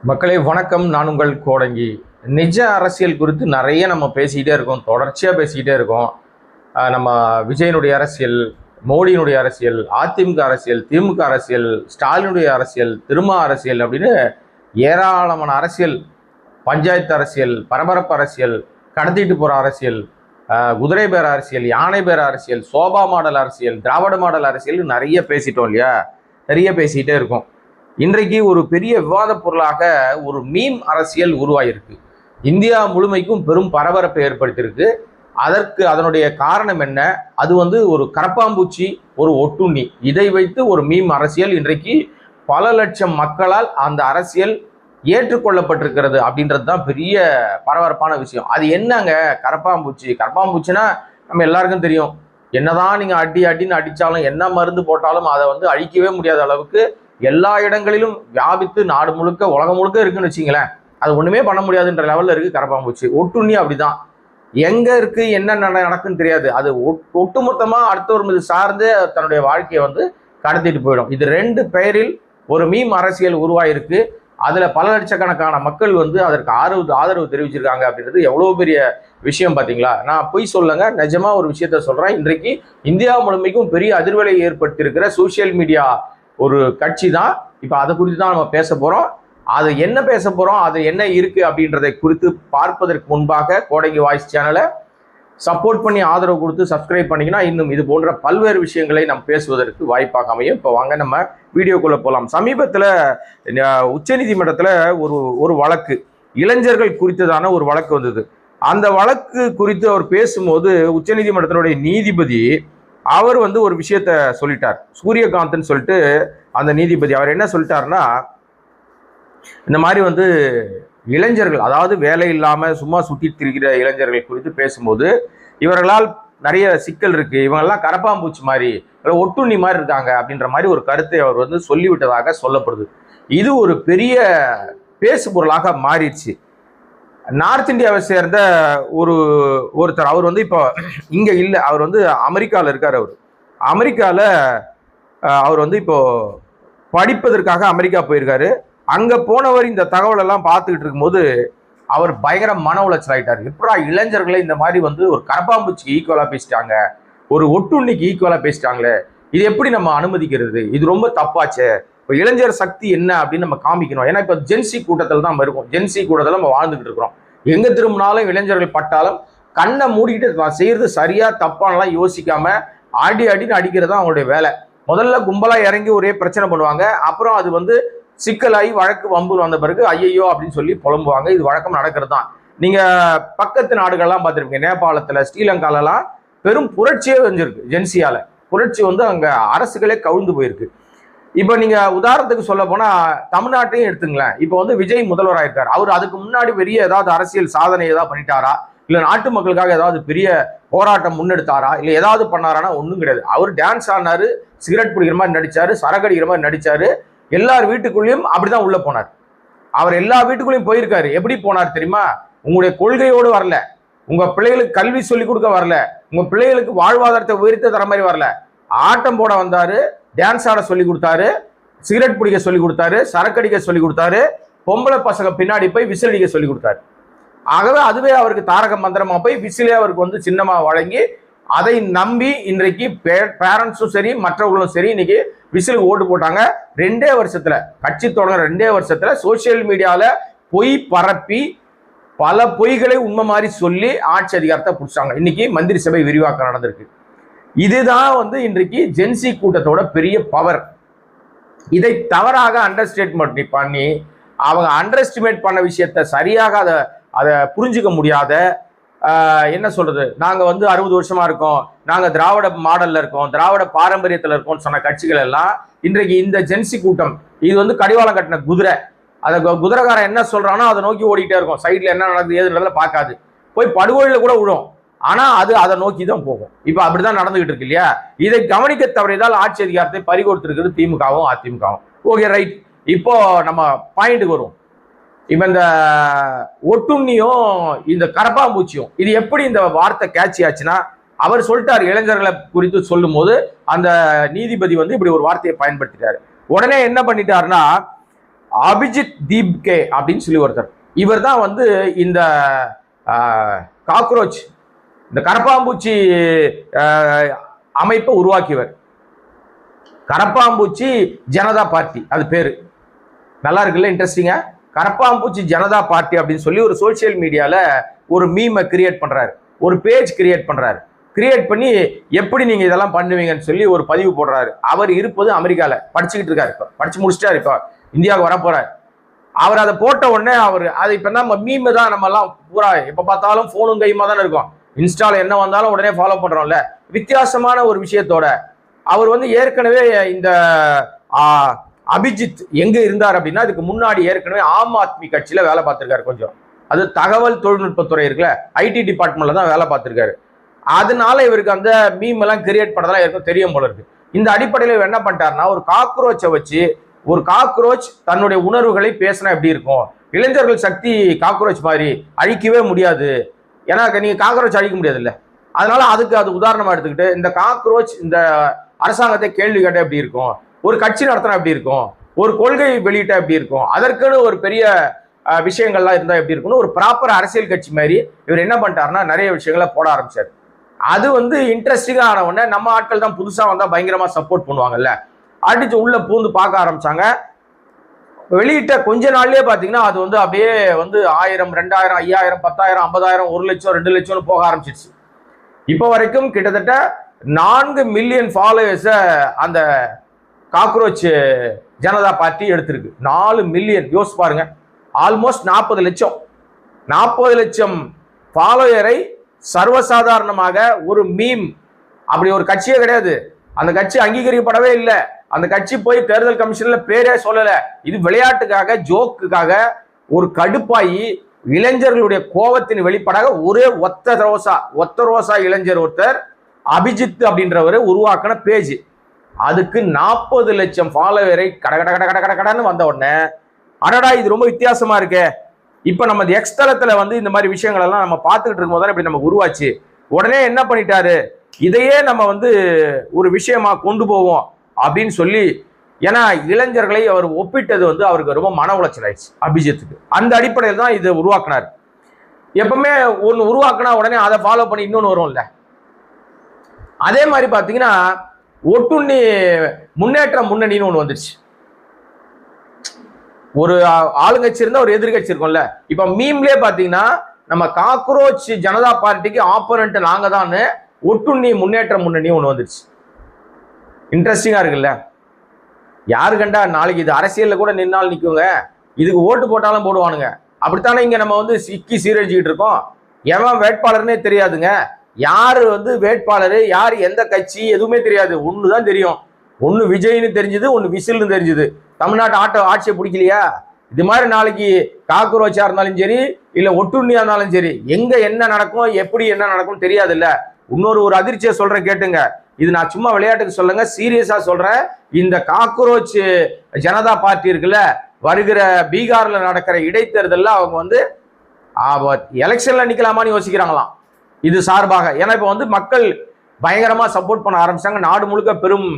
மக்களே வணக்கம். நான் உங்கள் கோடங்கி. நிஜ அரசியல் குறித்து நிறைய நம்ம பேசிக்கிட்டே இருக்கோம், தொடர்ச்சியாக பேசிக்கிட்டே இருக்கோம். நம்ம விஜயனுடைய அரசியல், மோடியினுடைய அரசியல், அதிமுக அரசியல், திமுக அரசியல், ஸ்டாலினுடைய அரசியல், திருமா அரசியல் அப்படின்னு ஏராளமான அரசியல், பஞ்சாயத்து அரசியல், பரபரப்பு அரசியல், கடத்திட்டு போகிற அரசியல், குதிரை பேர அரசியல், யானை பேர அரசியல், சோபா மாடல் அரசியல், திராவிட மாடல் அரசியல் நிறைய பேசிட்டோம் இல்லையா? நிறைய பேசிக்கிட்டே இருக்கோம். இன்றைக்கு ஒரு பெரிய விவாத பொருளாக ஒரு மீம் அரசியல் உருவாயிருக்கு. இந்தியா முழுமைக்கும் பெரும் பரபரப்பை ஏற்படுத்தியிருக்கு. அதனுடைய காரணம் என்ன? அது ஒரு கரப்பாம்பூச்சி, ஒரு ஒட்டுண்ணி. இதை வைத்து ஒரு மீம் அரசியல் இன்றைக்கு பல லட்சம் மக்களால் அந்த அரசியல் ஏற்றுக்கொள்ளப்பட்டிருக்கிறது அப்படின்றது தான் பெரிய பரபரப்பான விஷயம். அது என்னங்க கரப்பாம்பூச்சி? கரப்பாம்பூச்சின்னா நம்ம எல்லாருக்கும் தெரியும். என்னதான் நீங்க அடின்னு அடிச்சாலும், என்ன மருந்து போட்டாலும் அதை அழிக்கவே முடியாத அளவுக்கு எல்லா இடங்களிலும் வியாபித்து நாடு முழுக்க உலகம் முழுக்க இருக்குன்னு வச்சுங்களேன். அது ஒண்ணுமே பண்ண முடியாதுன்ற லெவல்ல இருக்கு கரப்பாம்பூச்சி. ஒட்டுண்ணி அப்படிதான். எங்க இருக்கு, என்ன நடக்குன்னு தெரியாது. அது ஒட்டுமொத்தமா அடுத்தவர் மீது சார்ந்து தன்னுடைய வாழ்க்கையை கடத்திட்டு போயிடும். இது ரெண்டு பெயரில் ஒரு மீம் அரசியல் உருவாயிருக்கு. அதுல பல லட்சக்கணக்கான மக்கள் அதற்கு ஆதரவு தெரிவிச்சிருக்காங்க அப்படின்றது எவ்வளவு பெரிய விஷயம் பாத்தீங்களா? நான் பொய் சொல்லுங்க, நிஜமா ஒரு விஷயத்த சொல்றேன். இன்றைக்கு இந்தியா முழுமைக்கும் பெரிய அதிர்வலை ஏற்படுத்தியிருக்கிற சோசியல் மீடியா ஒரு கட்சி தான். இப்போ அதை குறித்து தான் நம்ம பேச போறோம். அது என்ன பேச போறோம், அது என்ன இருக்கு அப்படின்றதை குறித்து பார்ப்பதற்கு முன்பாக கோடங்கி வாய்ஸ் சேனலை சப்போர்ட் பண்ணி ஆதரவு கொடுத்து சப்ஸ்கிரைப் பண்ணிங்கன்னா இன்னும் இது போன்ற பல்வேறு விஷயங்களை நம்ம பேசுவதற்கு வாய்ப்பாக அமையும். இப்போ வாங்க நம்ம வீடியோக்குள்ள போகலாம். சமீபத்தில் உச்சநீதிமன்றத்தில் ஒரு வழக்கு, இளைஞர்கள் குறித்ததான ஒரு வழக்கு வந்தது. அந்த வழக்கு குறித்து அவர் பேசும்போது உச்சநீதிமன்றத்தினுடைய நீதிபதி அவர் ஒரு விஷயத்த சொல்லிட்டார். சூரியகாந்த்னு சொல்லிட்டு அந்த நீதிபதி அவர் என்ன சொல்லிட்டாருன்னா, இந்த மாதிரி இளைஞர்கள், அதாவது வேலை இல்லாம சும்மா சுத்தி திரிகிற இளைஞர்கள் குறித்து பேசும்போது, இவர்களால் நிறைய சிக்கல் இருக்கு, இவங்கெல்லாம் கரப்பாம்பூச்சி மாதிரி, ஒட்டுண்ணி மாதிரி இருக்காங்க அப்படின்ற மாதிரி ஒரு கருத்தை அவர் சொல்லிவிட்டதாக சொல்லப்படுது. இது ஒரு பெரிய பேசு பொருளாக மாறிடுச்சு. நார்த் இந்தியாவை சேர்ந்த ஒருத்தர், அவர் இப்போ இங்க இல்லை, அவர் அமெரிக்காவில் இருக்கார். அமெரிக்காவில் அவர் இப்போ படிப்பதற்காக அமெரிக்கா போயிருக்காரு. அங்க போனவர் இந்த தகவல் எல்லாம் பார்த்துக்கிட்டு இருக்கும்போது அவர் பயங்கர மன உளைச்சல் ஆயிட்டார். எப்படா இளைஞர்களை இந்த மாதிரி ஒரு கரப்பாம்பூச்சிக்கு ஈக்குவலா பேசிட்டாங்க, ஒரு ஒட்டுண்ணிக்கு ஈக்குவலா பேசிட்டாங்களே, இது எப்படி நம்ம அனுமதிக்கிறது? இது ரொம்ப தப்பாச்சே. இப்போ இளைஞர் சக்தி என்ன அப்படின்னு நம்ம காமிக்கணும். ஏன்னா இப்போ ஜென்சி கூட்டத்தில் தான் நம்ம இருக்கோம். ஜென்சி கூட்டத்தில் நம்ம வாழ்ந்துகிட்டு இருக்கிறோம். எங்க திரும்பினாலும் இளைஞர்கள் பட்டாலும் கண்ணை மூடிக்கிட்டு நான் செய்யறது சரியா தப்பானலாம் யோசிக்காம அடின்னு அடிக்கிறது தான் அவங்களுடைய வேலை. முதல்ல கும்பலா இறங்கி ஒரே பிரச்சனை பண்ணுவாங்க. அப்புறம் அது சிக்கலாகி வழக்கு வம்பு வந்த பிறகு ஐயோ அப்படின்னு சொல்லி புலம்புவாங்க. இது வழக்கம் நடக்கிறது தான். நீங்க பக்கத்து நாடுகள்லாம் பார்த்துருப்பீங்க. நேபாளத்துல, ஸ்ரீலங்காலலாம் பெரும் புரட்சியே வந்துருக்கு. ஜென்சியால புரட்சி அங்க அரசுகளே கவிழ்ந்து போயிருக்கு. இப்போ நீங்க உதாரணத்துக்கு சொல்ல போனா தமிழ்நாட்டையும் எடுத்துங்களேன். இப்போ விஜய் முதல்வராக இருக்காரு. அவர் அதுக்கு முன்னாடி பெரிய ஏதாவது அரசியல் சாதனை ஏதாவது பண்ணிட்டாரா, இல்ல நாட்டு மக்களுக்காக ஏதாவது பெரிய போராட்டம் முன்னெடுத்தாரா, இல்ல ஏதாவது பண்ணாரானா? ஒன்றும் கிடையாது. அவர் டான்ஸ் ஆடினாரு, சிகரெட் பிடிக்கிற மாதிரி நடிச்சாரு, சரக்கடிக்கிற மாதிரி நடிச்சாரு. எல்லார் வீட்டுக்குள்ளேயும் அப்படிதான் உள்ள போனார். அவர் எல்லா வீட்டுக்குள்ளேயும் போயிருக்காரு. எப்படி போனார் தெரியுமா? உங்களுடைய கொள்கையோடு வரல, உங்க பிள்ளைகளுக்கு கல்வி சொல்லி கொடுக்க வரல, உங்க பிள்ளைகளுக்கு வாழ்வாதாரத்தை உயர்த்த தர மாதிரி வரல. ஆட்டம் போட வந்தாரு, டான்ஸ் ஆட சொல்லி கொடுத்தாரு, சிகரெட் பிடிக்க சொல்லி கொடுத்தாரு, சரக்கடிக்க சொல்லி கொடுத்தாரு, பொம்பளை பசங்க பின்னாடி போய் விசில் அடிக்க சொல்லி கொடுத்தாரு. ஆகவே அதுவே அவருக்கு தாரக மந்திரமா போய் விசிலே அவருக்கு சின்னமா வழங்கி, அதை நம்பி இன்றைக்கு பேரண்ட்ஸும் சரி மற்றவர்களும் சரி இன்னைக்கு விசிலுக்கு ஓட்டு போட்டாங்க. 2 வருஷத்துல, கட்சி தொடங்குற 2 வருஷத்துல சோசியல் மீடியால பொய் பரப்பி பல பொய்களை உண்மை மாதிரி சொல்லி ஆட்சி அதிகாரத்தை பிடிச்சாங்க. இன்னைக்கு மந்திரி சபை விரிவாக்கம் நடந்திருக்கு. இதுதான் இன்றைக்கு ஜென்சி கூட்டத்தோட பெரிய பவர். இதை தவறாக அண்டர்ஸ்டேட்மெண்ட் பண்ணி அவங்க அண்டர்எஸ்டிமேட் பண்ண விஷயத்த சரியாக அதை புரிஞ்சுக்க முடியாத, என்ன சொல்றது, நாங்க 60 வருஷமா இருக்கோம், நாங்க திராவிட மாடல்ல இருக்கோம், திராவிட பாரம்பரியத்துல இருக்கோம் சொன்ன கட்சிகள் எல்லாம் இன்றைக்கு இந்த ஜென்சி கூட்டம் இது கடிவாளம் கட்டின குதிரை. அதை குதிரைக்காரன் என்ன சொல்றானோ அதை நோக்கி ஓடிக்கிட்டே இருக்கும். சைட்ல என்ன நடக்குது ஏதுன்றதுல பார்க்காது. போய் படுகொலையில கூட விடும். ஆனா அது அதை நோக்கி தான் போகும். இப்ப அப்படிதான் நடந்துகிட்டு இருக்கு இல்லையா? இதை கவனிக்க தவறியதால் ஆட்சி அதிகாரத்தை பறிகொடுத்திருக்கிறது திமுகவும் அதிமுகவும். Okay, right. இப்போ நம்ம பாயிண்ட்டுக்கு வருவோம். இப்ப இந்த ஒட்டுண்ணியும் இந்த கரப்பாம்பூச்சியும் இது எப்படி இந்த வார்த்தை கேட்சி ஆச்சுன்னா, அவர் சொல்லிட்டார் இளைஞர்களை குறித்து சொல்லும் போது அந்த நீதிபதி இப்படி ஒரு வார்த்தையை பயன்படுத்திட்டாரு. உடனே என்ன பண்ணிட்டாருன்னா, அபிஜித் தீப்கே அப்படின்னு சொல்லி ஒருத்தர். இவர் தான் வந்து இந்த காக்ரோச், இந்த கரப்பாம்பூச்சி அமைப்பை உருவாக்கியவர். கரப்பாம்பூச்சி ஜனதா பார்ட்டி, அது பேரு நல்லா இருக்குல்ல, இன்ட்ரெஸ்டிங்கா. கரப்பாம்பூச்சி ஜனதா பார்ட்டி அப்படின்னு சொல்லி ஒரு சோசியல் மீடியால ஒரு மீமை கிரியேட் பண்றாரு, ஒரு பேஜ் கிரியேட் பண்றாரு. கிரியேட் பண்ணி எப்படி நீங்க இதெல்லாம் பண்ணுவீங்கன்னு சொல்லி ஒரு பதிவு போடுறாரு. அவர் இருப்பது அமெரிக்கால, படிச்சுக்கிட்டு இருக்காரு, இப்போ படிச்சு முடிச்சுட்டாரு, இப்போ இந்தியாவுக்கு வர போறாரு. அவர் அதை போட்ட உடனே அவர் அது இப்போ நம்ம மீமை தான் நம்ம எல்லாம் பூரா எப்போ பார்த்தாலும் ஃபோனும் கையுமா தானே இருக்கும். இன்ஸ்டால என்ன வந்தாலும் உடனே ஃபாலோ பண்றோம்ல. வித்தியாசமான ஒரு விஷயத்தோட அவர் வந்து ஏற்கனவே இந்த அபிஜித் எங்க இருந்தார் அப்படின்னா, அதுக்கு முன்னாடி ஏற்கனவே ஆம் ஆத்மி கட்சியில வேலை பார்த்திருக்காரு. கொஞ்சம் அது தகவல் தொழில்நுட்பத்துறை இருக்குல்ல, ஐடி டிபார்ட்மெண்ட்ல தான் வேலை பார்த்திருக்காரு. அதனால இவருக்கு அந்த மீம் எல்லாம் கிரியேட் பண்ணதெல்லாம் இருக்கும் தெரியும் போல இருக்கு. இந்த அடிப்படையில் இவர் என்ன பண்ணிட்டாருன்னா, ஒரு காக்ரோச்சை வச்சு, ஒரு காக்ரோச் தன்னுடைய உணர்வுகளை பேசினா எப்படி இருக்கும், இளைஞர்கள் சக்தி காக்ரோச் மாதிரி அழிக்கவே முடியாது, ஏன்னா நீங்க காக்ரோச் அழிக்க முடியாது இல்ல, அதனால அதுக்கு அது உதாரணமா எடுத்துக்கிட்டு இந்த காக்ரோச் இந்த அரசாங்கத்தை கேள்வி கேட்ட எப்படி இருக்கும், ஒரு கட்சி நடத்தினா எப்படி இருக்கும், ஒரு கொள்கை வெளியிட்டா எப்படி இருக்கும், அதற்குன்னு ஒரு பெரிய விஷயங்கள்லாம் இருந்தா எப்படி இருக்கும்னு ஒரு ப்ராப்பர் அரசியல் கட்சி மாதிரி இவர் என்ன பண்ணிட்டாருன்னா நிறைய விஷயங்களை போட ஆரம்பிச்சாரு. அது வந்து இன்ட்ரெஸ்டிங்கா ஆன உடனே நம்ம ஆட்கள் தான் புதுசா வந்தா பயங்கரமா சப்போர்ட் பண்ணுவாங்கல்ல, அடிச்சு உள்ள பூந்து பார்க்க ஆரம்பிச்சாங்க. வெளியிட்ட கொஞ்ச நாள்லயே பாத்தீங்கன்னா அது வந்து அப்படியே வந்து 1000, 2000, 5000, 10,000, 50,000, 1 லட்சம், 2 லட்சம்னு போக ஆரம்பிச்சிருச்சு. இப்போ வரைக்கும் கிட்டத்தட்ட 4 மில்லியன் ஃபாலோவர்ஸை அந்த காக்ரோச் ஜனதா பார்ட்டி எடுத்திருக்கு. 4 மில்லியன், யோசிச்சு பாருங்க, ஆல்மோஸ்ட் 40 லட்சம். 40 லட்சம் ஃபாலோயரை சர்வசாதாரணமாக ஒரு மீம், அப்படி ஒரு கட்சியே கிடையாது, அந்த கட்சி அங்கீகரிக்கப்படவே இல்லை, அந்த கட்சி போய் தேர்தல் கமிஷன்ல பேரே சொல்லல, இது விளையாட்டுக்காக ஜோக்குக்காக ஒரு கடுப்பாயி இளைஞர்களுடைய கோபத்தின் வெளிப்பாடாக ஒரே ஒத்த ரோசா இளைஞர் ஒருத்தர் அபிஜித் அப்படின்றவரை உருவாக்கின பேஜ், அதுக்கு 40 லட்சம் ஃபாலோவரை கடன்னு வந்த உடனே அடடா இது ரொம்ப வித்தியாசமா இருக்கே, இப்ப நம்ம எக்ஸ் தளத்துல வந்து இந்த மாதிரி விஷயங்கள் எல்லாம் நம்ம பார்த்துக்கிட்டு இருக்கும் போது இப்படி நம்ம உருவாச்சு, உடனே என்ன பண்ணிட்டாரு, இதையே நம்ம வந்து ஒரு விஷயமா கொண்டு போவோம் அப்படின்னு சொல்லி, ஏன்னா இளைஞர்களை அவர் ஒப்பிட்டது வந்து அவருக்கு ரொம்ப மன உளைச்சல் ஆயிடுச்சு அபிஜித்துக்கு. அந்த அடிப்படையில் தான் இதை உருவாக்குனார். எப்பவுமே ஒன்று உருவாக்குனா உடனே அதை ஃபாலோ பண்ணி இன்னொன்று வரும்ல, அதே மாதிரி பார்த்தீங்கன்னா ஒட்டுண்ணி முன்னேற்ற முன்னணின்னு ஒன்று வந்துருச்சு. ஒரு ஆளுங்கட்சி இருந்தா ஒரு எதிர்கட்சி இருக்கும்ல, இப்ப மீம்லயே பாத்தீங்கன்னா நம்ம காக்ரோச் ஜனதா பார்ட்டிக்கு ஆப்போனன்ட் நாங்க தான் ஒட்டுண்ணி முன்னேற்ற முன்னணி ஒன்று வந்துருச்சு. இன்ட்ரெஸ்டிங்கா இருக்குல்ல, யாரு கண்டா நாளைக்கு இது அரசியல்ல கூட நின்னாலும் நிற்குங்க, இதுக்கு ஓட்டு போட்டாலும் போடுவானுங்க, அப்படித்தானே இங்க நம்ம வந்து சிக்கி சீரழிச்சுக்கிட்டு இருக்கோம். எவன் வேட்பாளர்னே தெரியாதுங்க, யாரு வந்து வேட்பாளர், யார் எந்த கட்சி எதுவுமே தெரியாது. ஒண்ணுதான் தெரியும், ஒன்னு விஜய்னு தெரிஞ்சது, ஒன்னு விசில்னு தெரிஞ்சது. தமிழ்நாட்டு ஆட்சியை பிடிக்கலையா, இது மாதிரி நாளைக்கு காக்ரோச்சா இருந்தாலும் சரி, இல்ல ஒட்டுண்ணியா இருந்தாலும் சரி, எங்க என்ன நடக்கும் எப்படி என்ன நடக்கும் தெரியாது இல்ல. இன்னொரு அதிர்ச்சியை சொல்றேன் கேட்டுங்க, இது நான் சும்மா விளையாட்டுக்கு சொல்லுங்க, சீரியஸா சொல்றேன். இந்த காக்ரோச் ஜனதா பார்ட்டி இருக்குல்ல, வருகிற பீகார்ல நடக்கிற இடைத்தேர்தல்ல அவங்க வந்து எலெக்ஷன்ல நிக்கலாமான்னு யோசிக்கிறாங்களாம் இது சார்பாக. ஏன்னா இப்ப வந்து மக்கள் பயங்கரமா சப்போர்ட் பண்ண ஆரம்பிச்சாங்க, நாடு முழுக்க பெரும்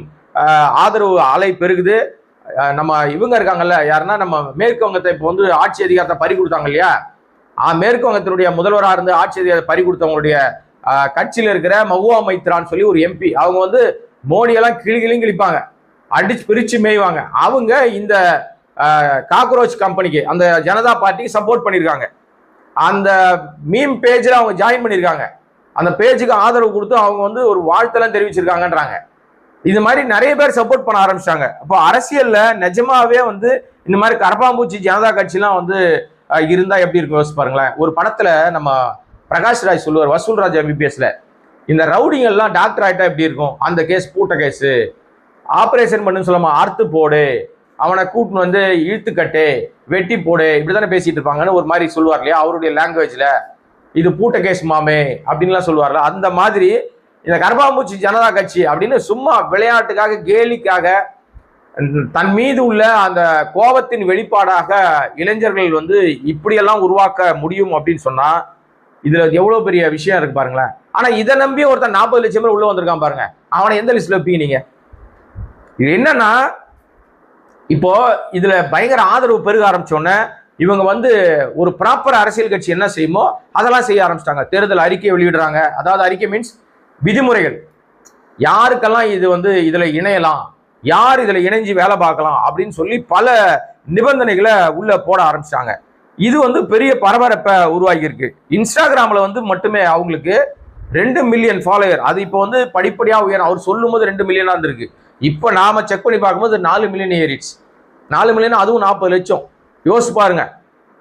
ஆதரவு அலை பெருகுது. நம்ம இவங்க இருக்காங்கல்ல, யாருன்னா நம்ம மேற்கு வங்கத்தை இப்போ வந்து ஆட்சி அதிகாரத்தை பறி கொடுத்தாங்க இல்லையா, மேற்கு வங்கத்தினுடைய முதல்வராக இருந்து ஆட்சி அதிகாரத்தை பறி கொடுத்தவங்களுடைய கட்சியில் இருக்கிற மகுவா மைத்ரான்னு சொல்லி ஒரு எம்பி, அவங்க வந்து மோடியெல்லாம் கிழிப்பாங்க, அடிச்சு பிரிச்சு மேய்வாங்க. அவங்க இந்த காக்ரோச் கம்பெனிக்கு, அந்த ஜனதா பார்ட்டிக்கு சப்போர்ட் பண்ணியிருக்காங்க. அந்த மீம் பேஜில் அவங்க ஜாயின் பண்ணியிருக்காங்க, அந்த பேஜுக்கு ஆதரவு கொடுத்து அவங்க வந்து ஒரு வாழ்த்தெல்லாம் தெரிவிச்சிருக்காங்கன்றாங்க. இது மாதிரி நிறைய பேர் சப்போர்ட் பண்ண ஆரம்பிச்சாங்க. அப்போ அரசியல்ல நிஜமாவே வந்து இந்த மாதிரி கரப்பாம்பூச்சி ஜனதா கட்சிலாம் வந்து இருந்தா எப்படி இருக்கும் யோசிச்சு பாருங்களேன். ஒரு படத்துல நம்ம பிரகாஷ் ராஜ் சொல்லுவார், வசூல்ராஜ் எம்பிபிஎஸ்ல, இந்த ரவுடிங்கெல்லாம் டாக்டர் ஆயிட்டா எப்படி இருக்கும், அந்த கேஸ் பூட்ட கேஸ், ஆபரேஷன் பண்ணுன்னு சொல்லாம அறுத்து போடு, அவனை கூட்டின்னு வந்து இழுத்து கட்டு, வெட்டி போடு, இப்படித்தானே பேசிட்டு இருப்பாங்கன்னு ஒரு மாதிரி சொல்லுவார் இல்லையா அவருடைய லாங்குவேஜ்ல. இது பூட்ட கேஸ் மாமே அப்படின்லாம் சொல்லுவார்ல, அந்த மாதிரி இந்த கரப்பாம்பூச்சி ஜனதா கட்சி அப்படின்னு சும்மா விளையாட்டுக்காக கேலிக்காக தன் மீது உள்ள அந்த கோபத்தின் வெளிப்பாடாக இளைஞர்கள் வந்து இப்படியெல்லாம் உருவாக்க முடியும் அப்படின்னு சொன்னா இதுல எவ்வளவு பெரிய விஷயம் இருக்கு பாருங்களேன். ஆனா இதை நம்பி ஒருத்தன் 40 லட்சம் பேர் உள்ள வந்திருக்கான் பாருங்க, அவனை எந்த லிஸ்ட்ல வைப்பீங்க நீங்க? இது என்னன்னா இப்போ இதுல பயங்கர ஆதரவு பெருக ஆரம்பிச்சோன்னே இவங்க வந்து ஒரு ப்ராப்பர் அரசியல் கட்சி என்ன செய்யுமோ அதெல்லாம் செய்ய ஆரம்பிச்சிட்டாங்க. தேர்தல் அறிக்கை வெளியிடுறாங்க. அதாவது அறிக்கை மீன்ஸ் விதிமுறைகள், யாருக்கெல்லாம் இது வந்து இதுல இணையலாம், யார் இதுல இணைஞ்சு வேலை பார்க்கலாம் அப்படின்னு சொல்லி பல நிபந்தனைகளை உள்ள போட ஆரம்பிச்சிட்டாங்க. இது வந்து பெரிய பரபரப்பை உருவாகி இருக்கு. இன்ஸ்டாகிராம்ல வந்து மட்டுமே அவங்களுக்கு 2 மில்லியன் ஃபாலோயர். அது இப்போ வந்து படிப்படியா உயரும். அவர் சொல்லும் போது 2 மில்லியனா இருந்திருக்கு. இப்போ நாம செக் பண்ணி பார்க்கும்போது 4 மில்லியன் ஏறிடுச்சு. 4 மில்லியன், அதுவும் 40 லட்சம். யோசிச்சு பாருங்க,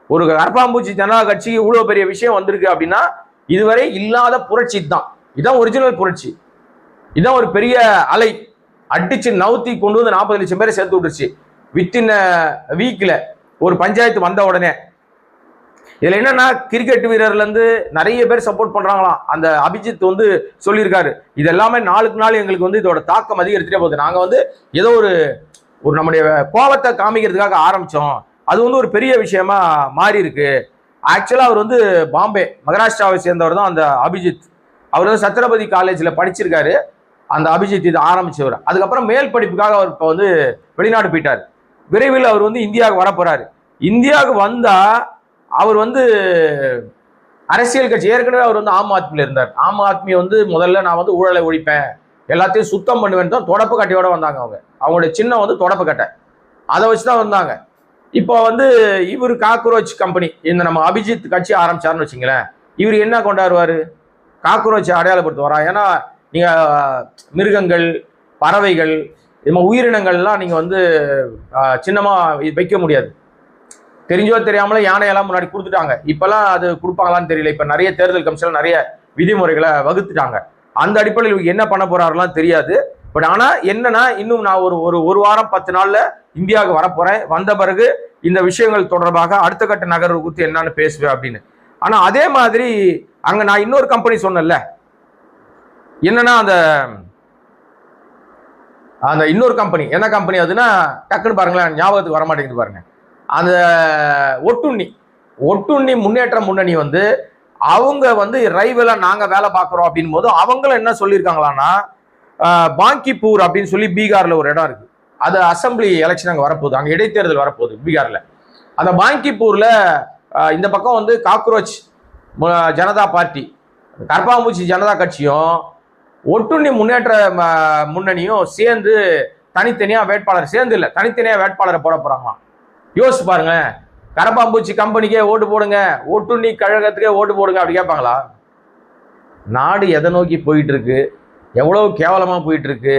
ஒரு கரப்பாம்பூச்சி ஜனதா கட்சிக்கு இவ்வளவு பெரிய விஷயம் வந்திருக்கு அப்படின்னா இதுவரை இல்லாத புரட்சி தான். இதான் ஒரிஜினல் புரட்சி. இதான் ஒரு பெரிய அலை அடிச்சு நவுத்தி கொண்டு வந்து 40 லட்சம் பேரை சேர்த்து விட்டுருச்சு வித்தின் வீக்ல, ஒரு பஞ்சாயத்து வந்த உடனே. இதுல என்னன்னா, கிரிக்கெட் வீரர்ல இருந்து நிறைய பேர் சப்போர்ட் பண்றாங்களாம். அந்த அபிஜித் வந்து சொல்லியிருக்காரு, இது எல்லாமே நாளுக்கு நாள் எங்களுக்கு வந்து இதோட தாக்கம் அதிகரிச்சுட்டே போகுது. நாங்க வந்து ஏதோ ஒரு நம்முடைய கோபத்தை காமிக்கிறதுக்காக ஆரம்பிச்சோம், அது வந்து ஒரு பெரிய விஷயமா மாறி இருக்கு. ஆக்சுவலா அவர் வந்து பாம்பே மகாராஷ்டிராவை சேர்ந்தவர் தான் அந்த அபிஜித். அவர் வந்து சத்ரபதி காலேஜ்ல படிச்சிருக்காரு. அந்த அபிஜித் இது ஆரம்பிச்சவர். அதுக்கப்புறம் மேல் படிப்புக்காக அவர் இப்போ வந்து வெளிநாடு போயிட்டார். விரைவில் அவர் வந்து இந்தியாவுக்கு வரப்போறாரு. இந்தியாவுக்கு வந்தா அவர் வந்து அரசியல் கட்சி, ஏற்கனவே அவர் வந்து ஆம் ஆத்மியில இருந்தார். ஆம் ஆத்மி வந்து முதல்ல நான் வந்து ஊழலை ஒழிப்பேன், எல்லாத்தையும் சுத்தம் பண்ணுவேன் தான் தொடப்பு கட்டையோட வந்தாங்க. அவங்களுடைய சின்னம் வந்து தொடப்பு கட்டை, அதை வச்சுதான் வந்தாங்க. இப்போ வந்து இவர் காக்ரோச் கம்பெனி, இந்த நம்ம அபிஜித் கட்சி ஆரம்பிச்சாருன்னு வச்சுங்களேன், இவர் என்ன கொண்டாடுவாரு, காக்ரோச் அடையாளப்படுத்துவாரா? ஏன்னா நீங்க மிருகங்கள், பறவைகள், உயிரினங்கள்லாம் நீங்க வந்து சின்னமா வைக்க முடியாது. தெரிஞ்சோ தெரியாமல யானையெல்லாம் முன்னாடி கொடுத்துட்டாங்க. இப்பெல்லாம் அது கொடுப்பாங்களான்னு தெரியல. இப்ப நிறைய தேர்தல் கமிஷன் நிறைய விதிமுறைகளை வகுத்துட்டாங்க. அந்த அடிப்படையில் என்ன பண்ண போறாருலாம் தெரியாது. பட் ஆனா என்னன்னா, இன்னும் நான் ஒரு வாரம் 10 நாள்ல இந்தியாவுக்கு வரப்போறேன். வந்த பிறகு இந்த விஷயங்கள் தொடர்பாக அடுத்த கட்ட நகர்வு குறித்து என்னன்னு பேசுவேன் அப்படின்னு. ஆனா அதே மாதிரி அங்க நான் இன்னொரு கம்பெனி சொன்னேன்ல, என்னன்னா அந்த இன்னொரு கம்பெனி என்ன கம்பெனி அதுன்னா, டக்குன்னு பாருங்களேன், ஞாபகத்துக்கு வரமாட்டேங்குது பாருங்க. அந்த ஒட்டுண்ணி முன்னேற்ற முன்னணி வந்து அவங்க வந்து ரைவலா நாங்க வேலை பார்க்கிறோம் அப்படின் போது அவங்களும் என்ன சொல்லியிருக்காங்களான்னா, பாங்கிப்பூர் அப்படின்னு சொல்லி பீகார்ல ஒரு இடம் இருக்கு. அது அசம்பிளி எலெக்ஷன் அங்கே வரப்போகுது, அங்கே இடைத்தேர்தல் வரப்போகுது பீகார்ல. அந்த பாங்கிப்பூர்ல இந்த பக்கம் வந்து காக்ரோச் ஜனதா பார்ட்டி, கர்பாம்பூச்சி ஜனதா கட்சியும் ஒட்டுண்ணி முன்னேற்ற முன்னணியும் சேர்ந்து தனித்தனியா வேட்பாளர், சேர்ந்து இல்லை தனித்தனியா வேட்பாளரை போட போறாங்களாம். யோசிச்சு பாருங்க, கரப்பாம்பூச்சி கம்பெனிக்கே ஓட்டு போடுங்க, ஒட்டுண்ணி கழகத்துக்கே ஓட்டு போடுங்க அப்படி கேட்பாங்களா? நாடு எதை நோக்கி போயிட்டு இருக்கு, எவ்வளவு கேவலமா போயிட்டு இருக்கு,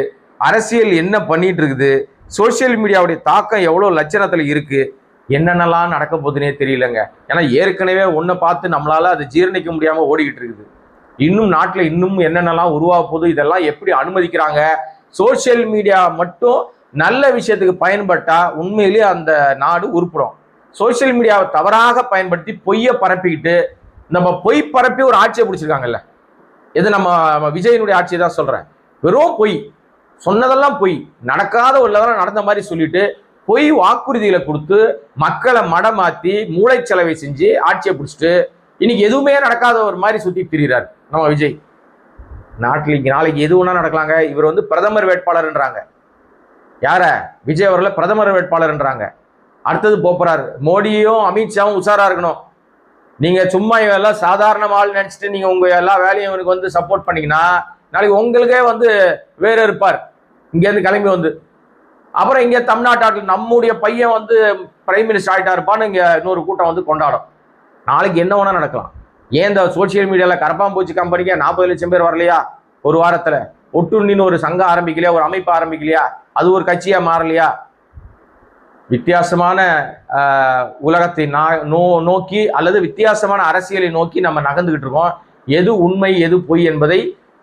அரசியல் என்ன பண்ணிட்டு இருக்குது, சோசியல் மீடியாவுடைய தாக்கம் எவ்வளவு லட்சணத்துல இருக்கு, என்னென்னலாம் நடக்க போகுதுன்னே தெரியலங்க. ஏன்னா ஏற்கனவே ஒன்றை பார்த்து நம்மளால அது ஜீரணிக்க முடியாம ஓடிக்கிட்டு இருக்குது. இன்னும் நாட்டில் இன்னும் என்னென்னலாம் உருவாக போகுது, இதெல்லாம் எப்படி அனுமதிக்கிறாங்க? சோசியல் மீடியா மட்டும் நல்ல விஷயத்துக்கு பயன்பட்டா உண்மையிலேயே அந்த நாடு உருப்படும். சோசியல் மீடியாவை தவறாக பயன்படுத்தி பொய்யை பரப்பிக்கிட்டு, நம்ம பொய் பரப்பி ஒரு ஆட்சியை பிடிச்சிருக்காங்கல்ல, இது நம்ம விஜயனுடைய ஆட்சியை தான் சொல்றேன். வெறும் பொய், சொன்னதெல்லாம் பொய், நடக்காத உள்ளதெல்லாம் நடந்த மாதிரி சொல்லிட்டு பொய் வாக்குறுதிகளை கொடுத்து மக்களை மடமாத்தி மூளைச்சலவை செஞ்சு ஆட்சியை பிடிச்சிட்டு இன்னைக்கு எதுவுமே நடக்காத ஒரு மாதிரி சுத்தி திரிகிறார் நம்ம விஜய். நாட்டில் நாளைக்கு எது ஒன்றா நடக்கலாங்க. இவர் வந்து பிரதமர் வேட்பாளர்ன்றாங்க. யார? விஜய் அவர்களை பிரதமர் வேட்பாளர்ன்றாங்க. அடுத்தது போறாரு. மோடியும் அமித்ஷாவும் உஷாரா இருக்கணும். நீங்க சும்மா இவெல்லாம் சாதாரண ஆள் நினைச்சிட்டு நீங்க உங்க எல்லா வேலையும் இவனுக்கு வந்து சப்போர்ட் பண்ணீங்கன்னா நாளைக்கு உங்களுக்கே வந்து வேற இருப்பார். இங்கேருந்து கிளம்பி வந்து அப்புறம் இங்கே தமிழ்நாட்டில் நம்முடைய பையன் வந்து பிரைம் மினிஸ்டர் ஆகிட்டா இருப்பான்னு இங்கே இன்னொரு கூட்டம் வந்து கொண்டாடும். நாளைக்கு என்ன வேணா நடக்கலாம். ஏன் இந்த சோசியல் மீடியாவில் கரப்பாம்பூச்சி கம்பெனிக்கு 40 லட்சம் பேர் வரலையா? ஒரு வாரத்தில் ஒட்டுண்ணின்னு ஒரு சங்கம் ஆரம்பிக்கலையா? ஒரு அமைப்பு ஆரம்பிக்கலையா? அது ஒரு கட்சியா மாறலையா? வித்தியாசமான உலகத்தை நோக்கி அல்லது வித்தியாசமான அரசியலை நோக்கி நம்ம நகர்ந்துகிட்டு இருக்கோம். எது உண்மை எது பொய் என்பதை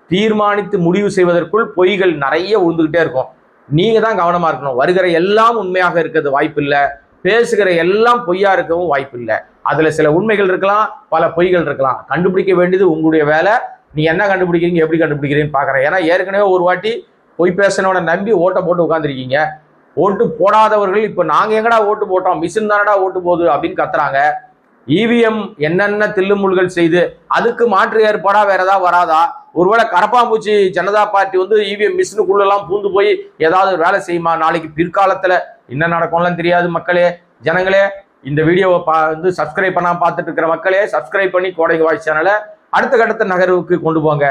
தீர்மானித்து முடிவு செய்வதற்குள் பொய்கள் நிறைய உழுந்துகிட்டே இருக்கும். நீங்க தான் கவனமா இருக்கணும். வருகிற எல்லாம் உண்மையாக இருக்கிறது வாய்ப்பில்லை, பேசுகிற எல்லாம் பொய்யா இருக்கவும் வாய்ப்பில்லை. அதுல சில உண்மைகள் இருக்கலாம், பல பொய்கள் இருக்கலாம். கண்டுபிடிக்க வேண்டியது உங்களுடைய வேலை. நீ என்ன கண்டுபிடிக்கிறீங்க, எப்படி கண்டுபிடிக்கிறீங்கன்னு பாக்குறேன். ஏன்னா ஏற்கனவே ஒரு வாட்டி பொய் பேசனோட நம்பி ஓட்டை போட்டு உட்காந்துருக்கீங்க. ஓட்டு போடாதவர்கள் இப்ப நாங்க எங்கடா ஓட்டு போட்டோம், மிஷின் தானடா ஓட்டு போகுது அப்படின்னு கத்துறாங்க. இவிஎம் என்னென்ன தில்லுமுள்கள் செய்து அதுக்கு மாற்று ஏற்பாடா வேற ஏதாவது வராதா? ஒருவேளை கரப்பாம்பூச்சி ஜனதா பார்ட்டி வந்து இவிஎம் மிஷினுக்குள்ளெல்லாம் பூந்து போய் ஏதாவது வேலை செய்யுமா? நாளைக்கு பிற்காலத்துல என்ன நடக்கும்லாம் தெரியாது மக்களே. ஜனங்களே, இந்த வீடியோவை வந்து சப்ஸ்கிரைப் பண்ணாம பார்த்துட்டு இருக்கிற மக்களே, சப்ஸ்கிரைப் பண்ணி கோடை வாய்ஸ் சேனலை அடுத்த கட்டத்த நகர்வுக்கு கொண்டு போங்க.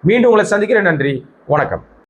மீண்டும் உங்களை சந்திக்கிறேன். நன்றி, வணக்கம்.